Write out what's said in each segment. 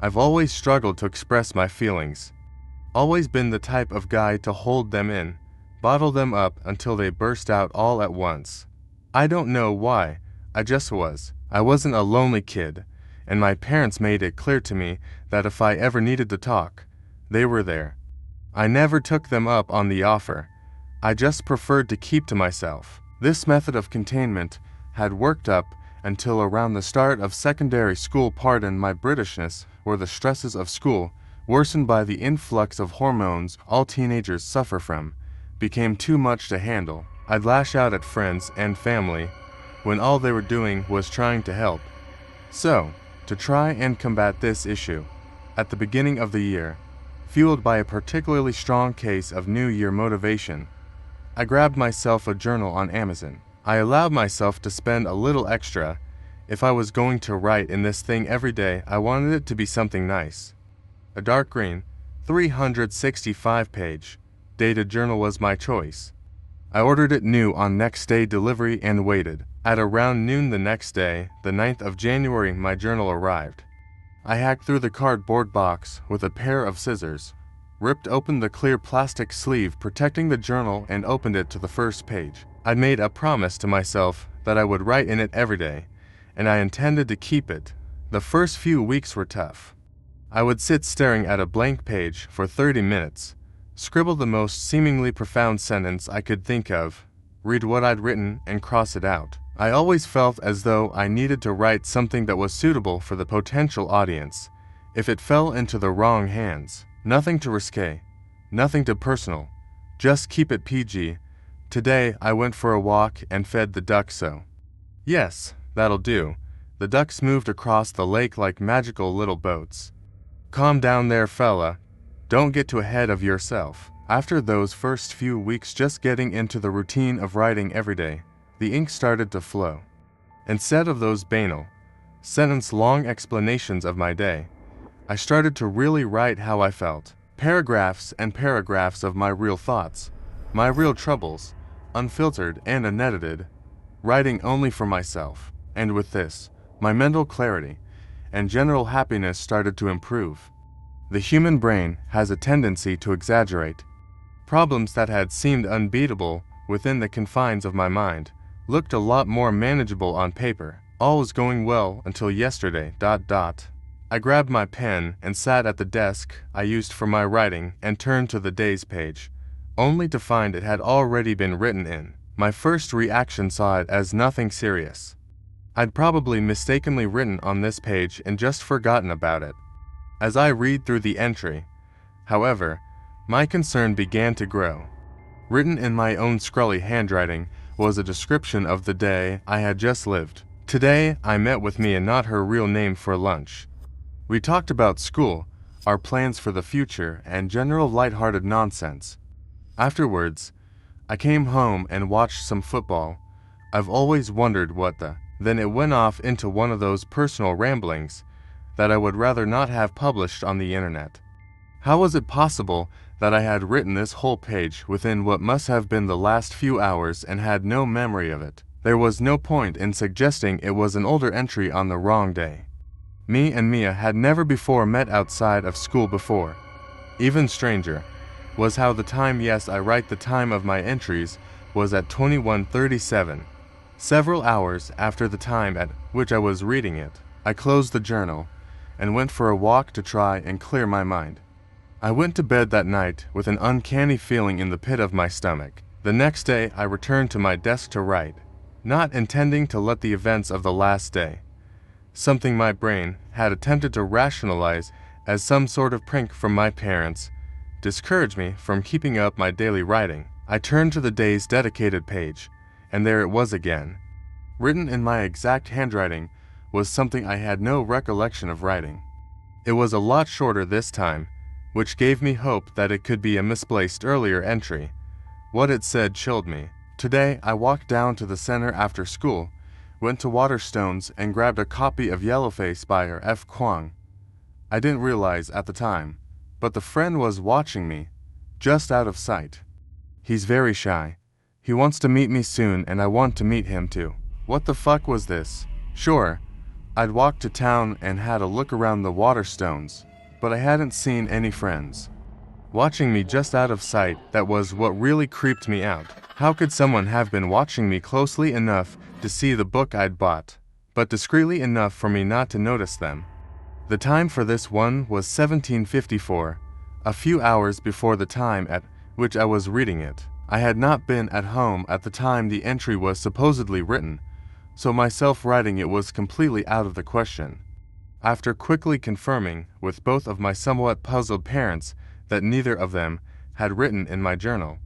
I've always struggled to express my feelings. Always been the type of guy to hold them in, bottle them up until they burst out all at once. I don't know why, I just was. I wasn't a lonely kid, and my parents made it clear to me that if I ever needed to talk, they were there. I never took them up on the offer. I just preferred to keep to myself. This method of containment had worked up until around the start of secondary school. Pardon my Britishness, where the stresses of school, worsened by the influx of hormones all teenagers suffer from, became too much to handle. I'd lash out at friends and family when all they were doing was trying to help. So, to try and combat this issue, at the beginning of the year, fueled by a particularly strong case of New Year motivation, I grabbed myself a journal on Amazon. I allowed myself to spend a little extra. If I was going to write in this thing every day, I wanted it to be something nice. A dark green, 365-page, dated journal was my choice. I ordered it new on next day delivery and waited. At around noon the next day, the 9th of January, my journal arrived. I hacked through the cardboard box with a pair of scissors, ripped open the clear plastic sleeve protecting the journal, and opened it to the first page. I'd made a promise to myself that I would write in it every day, and I intended to keep it. The first few weeks were tough. I would sit staring at a blank page for 30 minutes, scribble the most seemingly profound sentence I could think of, read what I'd written, and cross it out. I always felt as though I needed to write something that was suitable for the potential audience. If it fell into the wrong hands, nothing too risque, nothing too personal, just keep it PG. Today I went for a walk and fed the ducks. So yes, that'll do. The ducks moved across the lake like magical little boats. Calm down there, fella. Don't get too ahead of yourself. After those first few weeks just getting into the routine of writing every day, the ink started to flow. Instead of those banal, sentence-long explanations of my day, I started to really write how I felt. Paragraphs and paragraphs of my real thoughts, my real troubles, unfiltered and unedited, writing only for myself. And with this, my mental clarity and general happiness started to improve. The human brain has a tendency to exaggerate. Problems that had seemed unbeatable within the confines of my mind looked a lot more manageable on paper. All was going well until yesterday. I grabbed my pen and sat at the desk I used for my writing and turned to the day's page, only to find it had already been written in. My first reaction saw it as nothing serious. I'd probably mistakenly written on this page and just forgotten about it. As I read through the entry, however, my concern began to grow. Written in my own scrawly handwriting was a description of the day I had just lived. Today, I met with Mia, not her real name, for lunch. We talked about school, our plans for the future, and general lighthearted nonsense. Afterwards, I came home and watched some football. I've always wondered what the... Then it went off into one of those personal ramblings that I would rather not have published on the internet. How was it possible that I had written this whole page within what must have been the last few hours and had no memory of it? There was no point in suggesting it was an older entry on the wrong day. Me and Mia had never before met outside of school before. Even stranger was how the time, yes, I write the time of my entries, was at 21:37. Several hours after the time at which I was reading it, I closed the journal and went for a walk to try and clear my mind. I went to bed that night with an uncanny feeling in the pit of my stomach. The next day I returned to my desk to write, not intending to let the events of the last day, something my brain had attempted to rationalize as some sort of prank from my parents, discourage me from keeping up my daily writing. I turned to the day's dedicated page, and there it was again. Written in my exact handwriting was something I had no recollection of writing. It was a lot shorter this time, which gave me hope that it could be a misplaced earlier entry. What it said chilled me. Today I walked down to the center after school, went to Waterstones and grabbed a copy of Yellowface by R.F. Kuang. I didn't realize at the time, but the friend was watching me, just out of sight. He's very shy. He wants to meet me soon and I want to meet him too. What the fuck was this? Sure, I'd walked to town and had a look around the Waterstones, but I hadn't seen any friends watching me just out of sight. That was what really creeped me out. How could someone have been watching me closely enough to see the book I'd bought, but discreetly enough for me not to notice them? The time for this one was 1754, a few hours before the time at which I was reading it. I had not been at home at the time the entry was supposedly written, so myself writing it was completely out of the question. After quickly confirming with both of my somewhat puzzled parents that neither of them had written in my journal,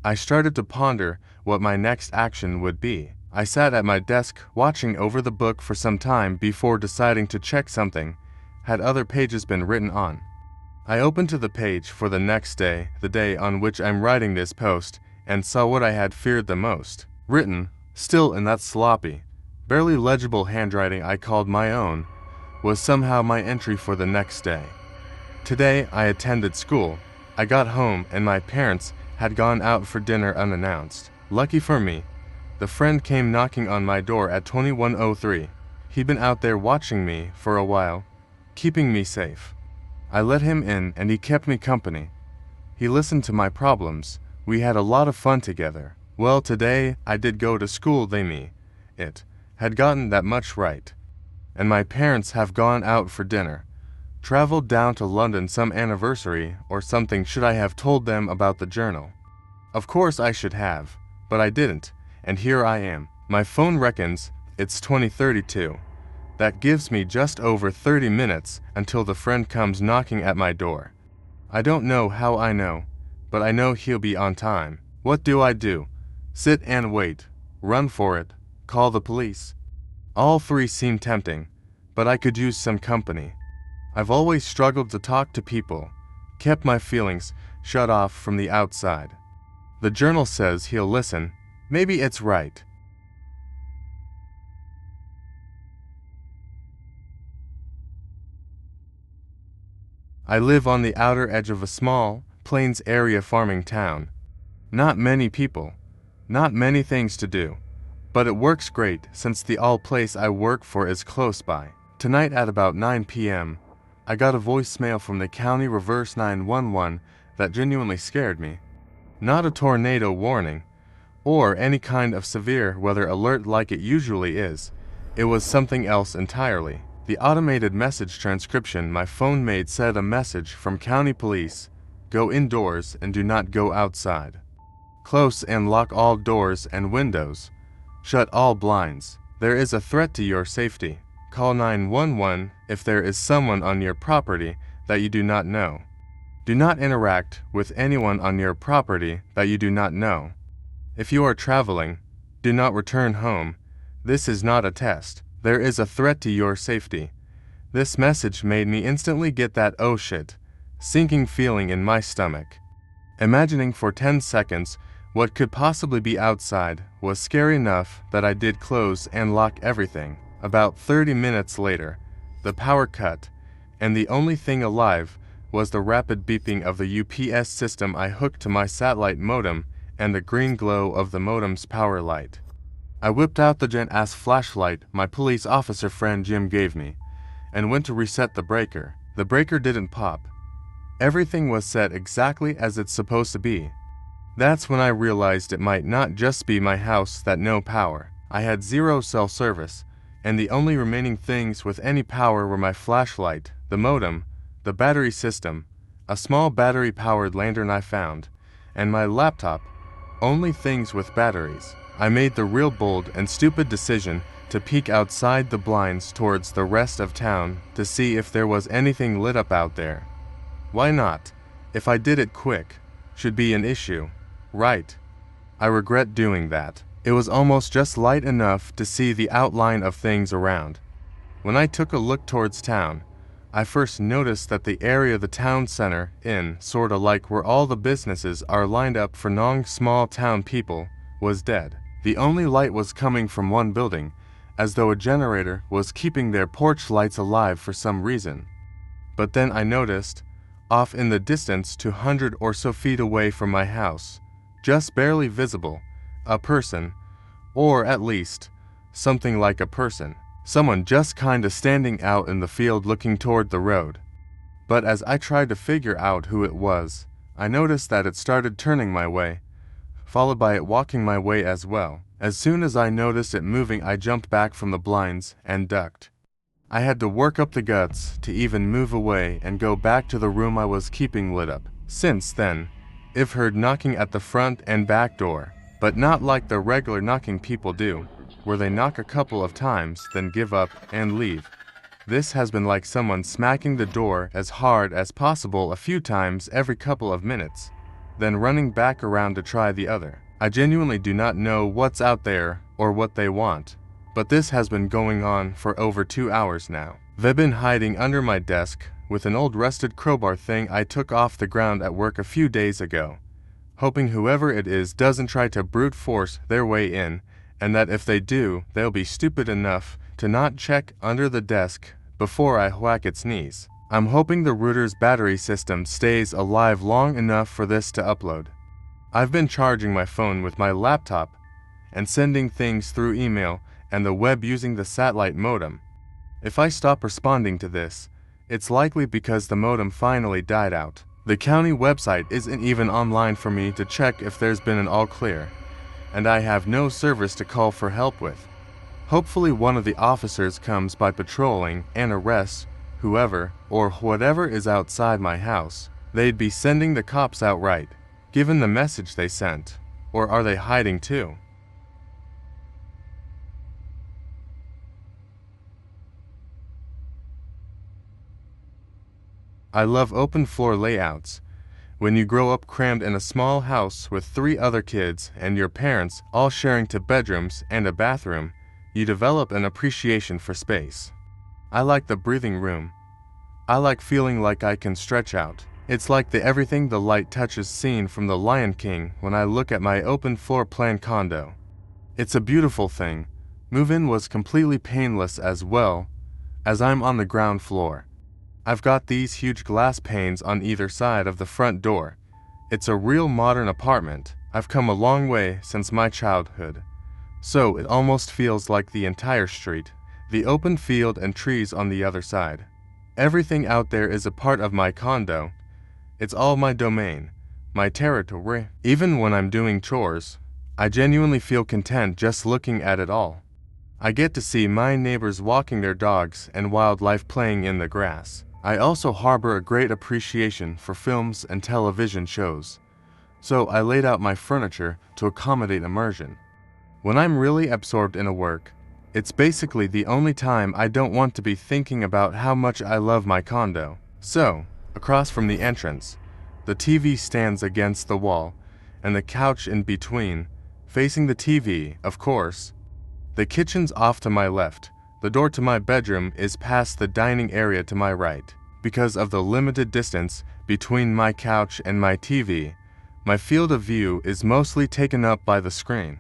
I started to ponder what my next action would be. I sat at my desk watching over the book for some time before deciding to check something. Had other pages been written on? I opened to the page for the next day, the day on which I'm writing this post, and saw what I had feared the most. Written, still in that sloppy, barely legible handwriting I called my own, was somehow my entry for the next day. Today I attended school. I got home and my parents had gone out for dinner unannounced. Lucky for me, the friend came knocking on my door at 2103. He'd been out there watching me for a while, keeping me safe. I let him in and he kept me company. He listened to my problems. We had a lot of fun together. Well, today I did go to school, it had gotten that much right. And my parents have gone out for dinner. Traveled down to London some anniversary or something. Should I have told them about the journal? Of course I should have, but I didn't, and here I am. My phone reckons it's 2032. That gives me just over 30 minutes until the friend comes knocking at my door. I don't know how I know, but I know he'll be on time. What do I do? Sit and wait, run for it, call the police? All three seem tempting, but I could use some company. I've always struggled to talk to people, kept my feelings shut off from the outside. The journal says he'll listen. Maybe it's right. I live on the outer edge of a small, plains area farming town. Not many people, not many things to do, but it works great since the place I work for is close by. Tonight at about 9 p.m., I got a voicemail from the county reverse 911 that genuinely scared me. Not a tornado warning, or any kind of severe weather alert like it usually is. It was something else entirely. The automated message transcription my phone made said a message from county police: go indoors and do not go outside. Close and lock all doors and windows. Shut all blinds. There is a threat to your safety. Call 911 if there is someone on your property that you do not know. Do not interact with anyone on your property that you do not know. If you are traveling, do not return home. This is not a test. There is a threat to your safety. This message made me instantly get that oh shit, sinking feeling in my stomach. Imagining for 10 seconds what could possibly be outside was scary enough that I did close and lock everything. About 30 minutes later, the power cut, and the only thing alive was the rapid beeping of the UPS system I hooked to my satellite modem and the green glow of the modem's power light. I whipped out the giant-ass flashlight my police officer friend Jim gave me, and went to reset the breaker. The breaker didn't pop. Everything was set exactly as it's supposed to be. That's when I realized it might not just be my house that no power. I had zero cell service, and the only remaining things with any power were my flashlight, the modem, the battery system, a small battery-powered lantern I found, and my laptop, only things with batteries. I made the real bold and stupid decision to peek outside the blinds towards the rest of town to see if there was anything lit up out there. Why not? If I did it quick, should be an issue, right? I regret doing that. It was almost just light enough to see the outline of things around. When I took a look towards town, I first noticed that the area the town center in, sorta like where all the businesses are lined up for small town people, was dead. The only light was coming from one building, as though a generator was keeping their porch lights alive for some reason. But then I noticed, off in the distance 200 or so feet away from my house, just barely visible, a person, or at least, something like a person. Someone just kinda standing out in the field looking toward the road. But as I tried to figure out who it was, I noticed that it started turning my way, followed by it walking my way as well. As soon as I noticed it moving, I jumped back from the blinds and ducked. I had to work up the guts to even move away and go back to the room I was keeping lit up. Since then, I've heard knocking at the front and back door, but not like the regular knocking people do, where they knock a couple of times, then give up and leave. This has been like someone smacking the door as hard as possible a few times every couple of minutes, then running back around to try the other. I genuinely do not know what's out there or what they want, but this has been going on for over 2 hours now. They've been hiding under my desk with an old rusted crowbar thing I took off the ground at work a few days ago, hoping whoever it is doesn't try to brute force their way in, and that if they do, they'll be stupid enough to not check under the desk before I whack its knees. I'm hoping the router's battery system stays alive long enough for this to upload. I've been charging my phone with my laptop and sending things through email and the web using the satellite modem. If I stop responding to this, it's likely because the modem finally died out. The county website isn't even online for me to check if there's been an all clear, and I have no service to call for help with. Hopefully one of the officers comes by patrolling and arrests whoever or whatever is outside my house. They'd be sending the cops outright, given the message they sent. Or are they hiding too? I love open floor layouts. When you grow up crammed in a small house with 3 other kids and your parents all sharing 2 bedrooms and a bathroom, you develop an appreciation for space. I like the breathing room. I like feeling like I can stretch out. It's like the everything the light touches scene from The Lion King when I look at my open floor plan condo. It's a beautiful thing. Move-in was completely painless as well, as I'm on the ground floor. I've got these huge glass panes on either side of the front door. It's a real modern apartment. I've come a long way since my childhood. So it almost feels like the entire street, the open field and trees on the other side. Everything out there is a part of my condo. It's all my domain, my territory. Even when I'm doing chores, I genuinely feel content just looking at it all. I get to see my neighbors walking their dogs and wildlife playing in the grass. I also harbor a great appreciation for films and television shows, so I laid out my furniture to accommodate immersion. When I'm really absorbed in a work, it's basically the only time I don't want to be thinking about how much I love my condo. So, across from the entrance, the TV stands against the wall, and the couch in between, facing the TV, of course. The kitchen's off to my left. The door to my bedroom is past the dining area to my right. Because of the limited distance between my couch and my TV, my field of view is mostly taken up by the screen.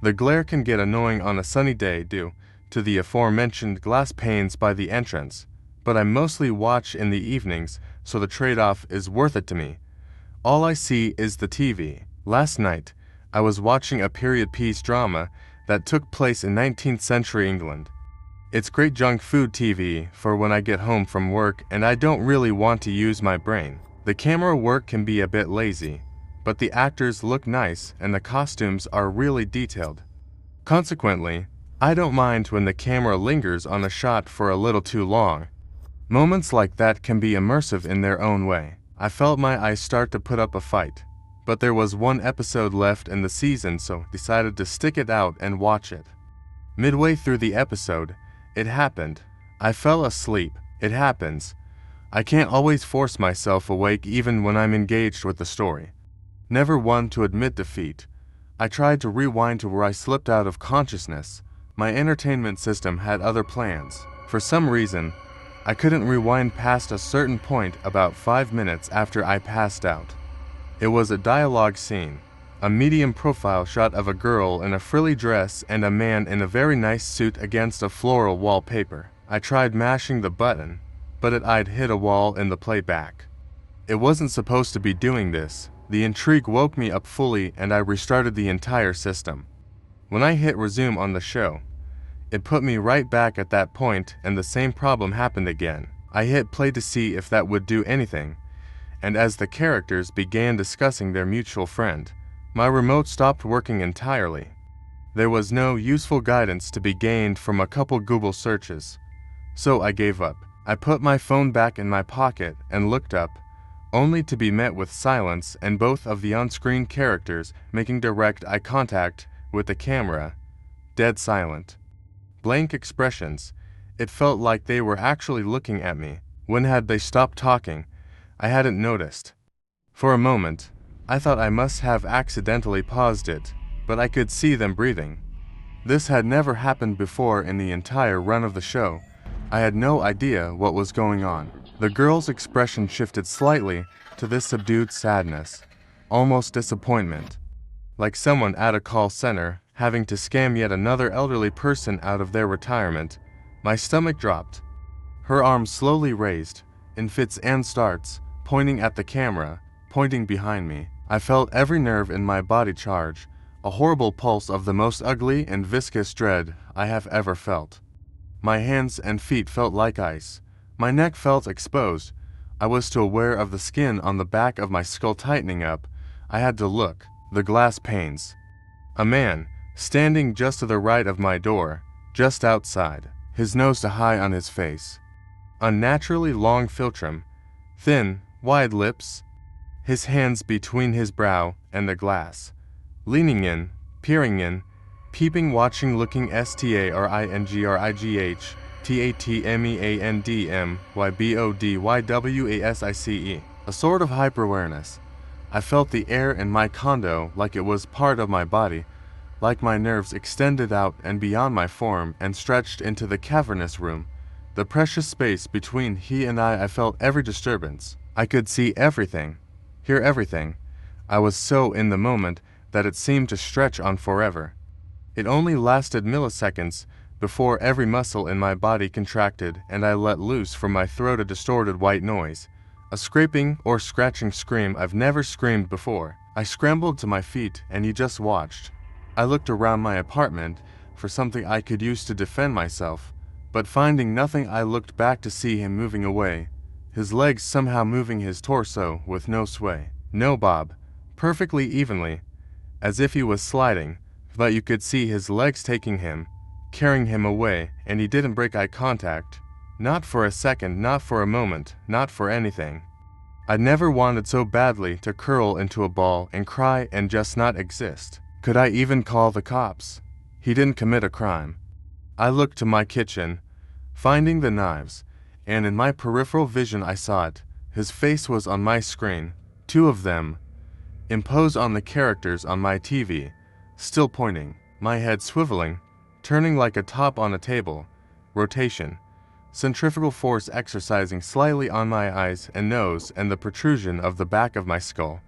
The glare can get annoying on a sunny day due to the aforementioned glass panes by the entrance, but I mostly watch in the evenings, so the trade-off is worth it to me. All I see is the TV. Last night, I was watching a period piece drama that took place in 19th century England. It's great junk food TV for when I get home from work and I don't really want to use my brain. The camera work can be a bit lazy, but the actors look nice and the costumes are really detailed. Consequently, I don't mind when the camera lingers on a shot for a little too long. Moments like that can be immersive in their own way. I felt my eyes start to put up a fight, but there was 1 episode left in the season, so decided to stick it out and watch it. Midway through the episode, it happened. I fell asleep. It happens. I can't always force myself awake even when I'm engaged with the story. Never one to admit defeat. I tried to rewind to where I slipped out of consciousness. My entertainment system had other plans. For some reason, I couldn't rewind past a certain point about 5 minutes after I passed out. It was a dialogue scene. A medium profile shot of a girl in a frilly dress and a man in a very nice suit against a floral wallpaper. I tried mashing the button, but I'd hit a wall in the playback. It wasn't supposed to be doing this. The intrigue woke me up fully and I restarted the entire system. When I hit resume on the show, It put me right back at that point, and the same problem happened again. I hit play to see if that would do anything, and as the characters began discussing their mutual friend, my remote stopped working entirely. There was no useful guidance to be gained from a couple Google searches, so I gave up. I put my phone back in my pocket and looked up, only to be met with silence and both of the on-screen characters making direct eye contact with the camera, dead silent. Blank expressions. It felt like they were actually looking at me. When had they stopped talking? I hadn't noticed. For a moment, I thought I must have accidentally paused it, but I could see them breathing. This had never happened before in the entire run of the show. I had no idea what was going on. The girl's expression shifted slightly to this subdued sadness, almost disappointment, like someone at a call center having to scam yet another elderly person out of their retirement. My stomach dropped. Her arms slowly raised, in fits and starts, pointing at the camera, pointing behind me. I felt every nerve in my body charge, a horrible pulse of the most ugly and viscous dread I have ever felt. My hands and feet felt like ice. My neck felt exposed. I was too aware of the skin on the back of my skull tightening up. I had to look. The glass panes. A man, standing just to the right of my door, just outside, his nose to high on his face. Unnaturally long philtrum, thin, wide lips, his hands between his brow and the glass, leaning in, peering in, peeping, watching, looking. STARINGRIGH TATMEANDMYBODYWASICE. A sort of hyper-awareness. I felt the air in my condo like it was part of my body, like my nerves extended out and beyond my form and stretched into the cavernous room. The precious space between he and I felt every disturbance. I could see everything, hear everything. I was so in the moment that it seemed to stretch on forever. It only lasted milliseconds before every muscle in my body contracted and I let loose from my throat a distorted white noise, a scraping or scratching scream I've never screamed before. I scrambled to my feet and he just watched. I looked around my apartment for something I could use to defend myself, but finding nothing I looked back to see him moving away, his legs somehow moving his torso with no sway, no bob, perfectly evenly, as if he was sliding, but you could see his legs taking him, carrying him away, and he didn't break eye contact. Not for a second, not for a moment, not for anything. I'd never wanted so badly to curl into a ball and cry and just not exist. Could I even call the cops? He didn't commit a crime. I looked to my kitchen, finding the knives, and in my peripheral vision I saw it. His face was on my screen, two of them, imposed on the characters on my TV, still pointing, my head swiveling, turning like a top on a table, rotation, centrifugal force exercising slightly on my eyes and nose and the protrusion of the back of my skull,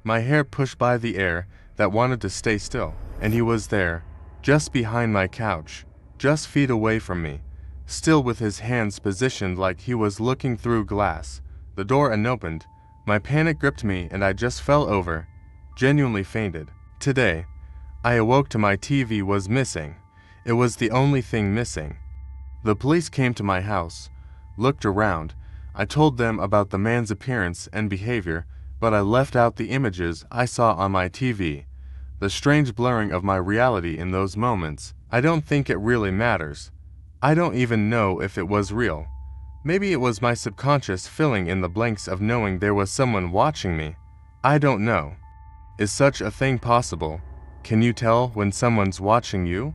my hair pushed by the air that wanted to stay still, and he was there, just behind my couch, just feet away from me, still with his hands positioned like he was looking through glass. The door unopened. My panic gripped me and I just fell over, genuinely fainted. Today, I awoke to my TV was missing. It was the only thing missing. The police came to my house, looked around. I told them about the man's appearance and behavior, but I left out the images I saw on my TV. The strange blurring of my reality in those moments. I don't think it really matters. I don't even know if it was real. Maybe it was my subconscious filling in the blanks of knowing there was someone watching me. I don't know. Is such a thing possible? Can you tell when someone's watching you?